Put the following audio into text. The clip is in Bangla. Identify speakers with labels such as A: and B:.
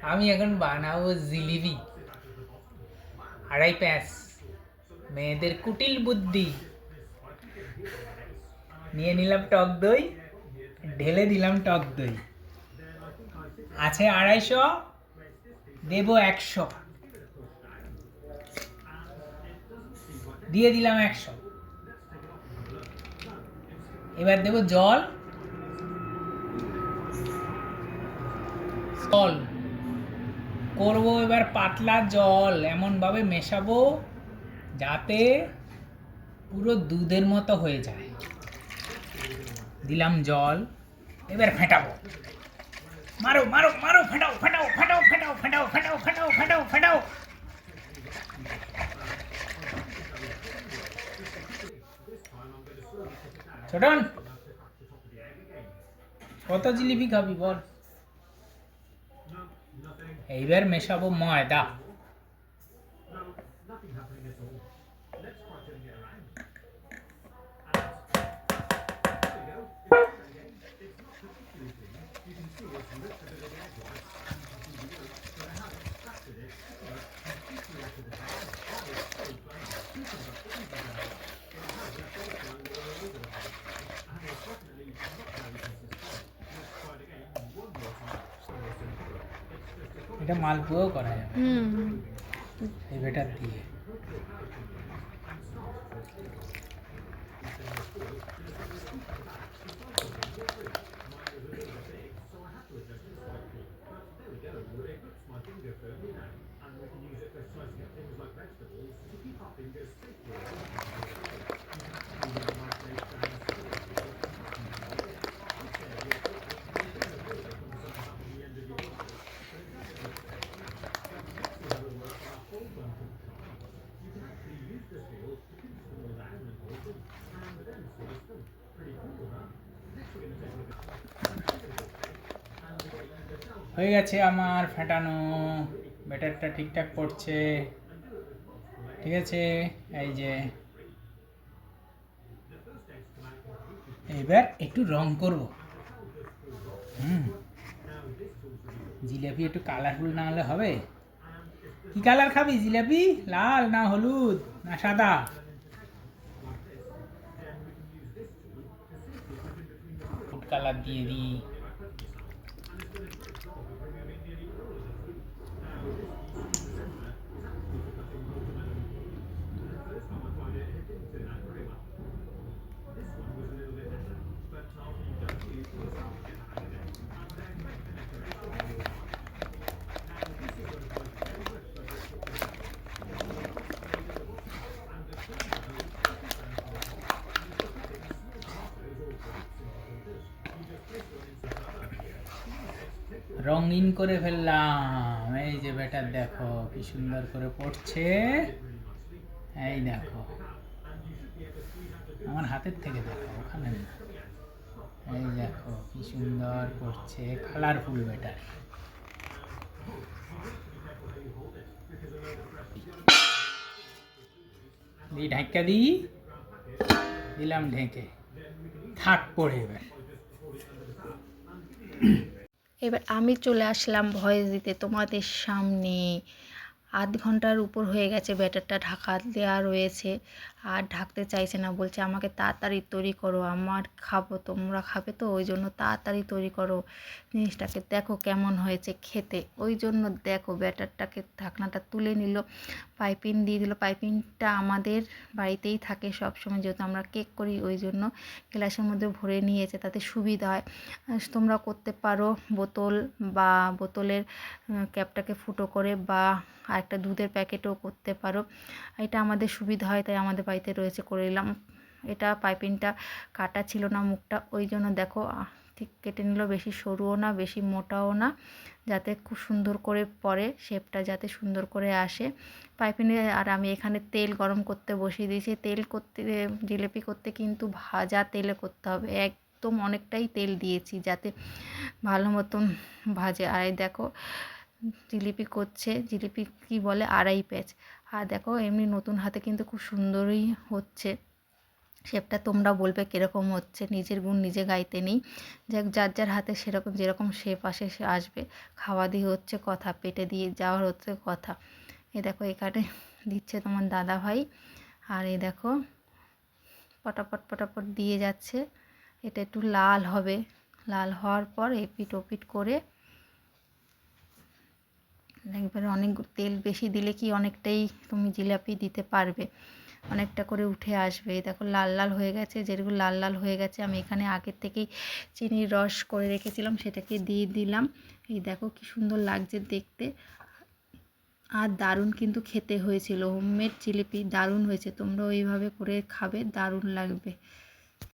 A: আমি এখন বানাবো জিলিপি। আড়াই প্যাঁচ মেয়েদের কুটিল বুদ্ধি। নিয়ে নিলাম টক দই, ঢেলে দিলাম টক দই। আছে 250, দেবো 100, দিয়ে দিলাম 100। এবার দেবো জল, জল করবো এবার পাতলা জল, এমনভাবে মেশাবো যাতে পুরো দুধের মতো হয়ে যায়। দিলাম জল, এবার ফেটাবো। মারো মারো মারো, ফেটাও ফেটাও ফেটাও ফেটাও ফেটাও ফেটাও ফেটাও ফেটাও ফেটাও। ছোটন, কত জিলিপি খাবি বল? এইবার মেশাবো ময়দা। এটা মালপোয়াও করা যাবে এই ব্যাটার দিয়ে। হয়ে গেছে আমার ফেটানো, ব্যাটারটা ঠিকঠাক পড়ছে। ঠিক আছে, এই যে এবার একটু রং করব। জিলাপি একটু কালারফুল না হলে হবে? কি কালার খাবি জিলাপি? লাল না হলুদ না সাদা? ফুড কালার দিয়ে দিই। রঙিন করে ফেললাম। এই যে ব্যাটার দেখো কি সুন্দর করে পড়ছে। এই দেখো আমার হাতের থেকে দেখো, ওখানে না। এই দেখো কি সুন্দর পড়ছে, কালারফুল ব্যাটার। দিই ঢাকা দিই, দিলাম ঢেকে, থাক পড়ে এবার।
B: এবার আমি চলে আসলাম ভয়েস দিতে তোমাদের সামনে। আধ ঘন্টার উপর হয়ে গেছে, ব্যাটারটা ঢাকা দেওয়া রয়েছে আর ঢাকতে চাইছে না, বলছে আমাকে তাড়াতাড়ি তৈরি করো, আমার খাবো, তোমরা খাবে তো, ওই জন্য তাড়াতাড়ি তৈরি করো জিনিসটাকে। দেখো কেমন হয়েছে খেতে, ওই জন্য দেখো ব্যাটারটাকে ঢাকনাটা তুলে নিল, পাইপিং দিয়ে দিল। পাইপিংটা আমাদের বাড়িতেই থাকে সবসময়, যেহেতু আমরা কেক করি ওই জন্য গ্লাসের মধ্যে ভরে নিয়েছে, তাতে সুবিধা হয়। তোমরা করতে পারো বোতল বা বোতলের ক্যাপটাকে ফুটো করে, বা আরেকটা দুধের প্যাকেটও করতে পারো। এটা আমাদের সুবিধা হয় তাই আমাদের বাড়িতে রয়েছে, করে নিলাম। এটা পাইপিংটা কাটা ছিল না মুখটা, ওই জন্য দেখো ঠিক কেটে নিল, বেশি সরুও না বেশি মোটাও না, যাতে খুব সুন্দর করে পড়ে, শেপটা যাতে সুন্দর করে আসে পাইপিংয়ে। আর আমি এখানে তেল গরম করতে বসিয়ে দিয়েছি। তেল করতে, জিলিপি করতে কিন্তু ভাজা তেলে করতে হবে, একদম অনেকটাই তেল দিয়েছি যাতে ভালো মতন ভাজে। আর এই দেখো জিলিপি করছে, জিলিপি কি বলে আড়াই প্যাঁচ। আর দেখো এমনি নতুন হাতে কিন্তু খুব সুন্দরই হচ্ছে। শেপটা তোমরা বলবে কীরকম হচ্ছে, নিজের গুণ নিজে গাইতে নেই। যাক, যার যার হাতে সেরকম যেরকম শেপ আসে সে আসবে। খাওয়া দিয়ে হচ্ছে কথা, পেটে দিয়ে যাওয়ার হচ্ছে কথা। এ দেখো এখানে দিচ্ছে তোমার দাদা ভাই, আর এই দেখো পটাপট পটাপট দিয়ে যাচ্ছে। এটা একটু লাল হবে, লাল হওয়ার পর এপিট ওপিট করে একবারে অনেক তেল বেশি দিলে কি অনেকটাই তুমি জিলাপি দিতে পারবে, অনেকটা করে উঠে আসবে। এই দেখো লাল লাল হয়ে গেছে, যেগুলো লাল লাল হয়ে গেছে আমি এখানে আগের থেকেই চিনির রস করে রেখেছিলাম, সেটাকে দিয়ে দিলাম। এই দেখো কি সুন্দর লাগছে দেখতে, আর দারুণ কিন্তু খেতে হয়েছিল। হোমমেড জিলিপি দারুণ হয়েছে, তোমরাও এইভাবে করে খাবে, দারুণ লাগবে।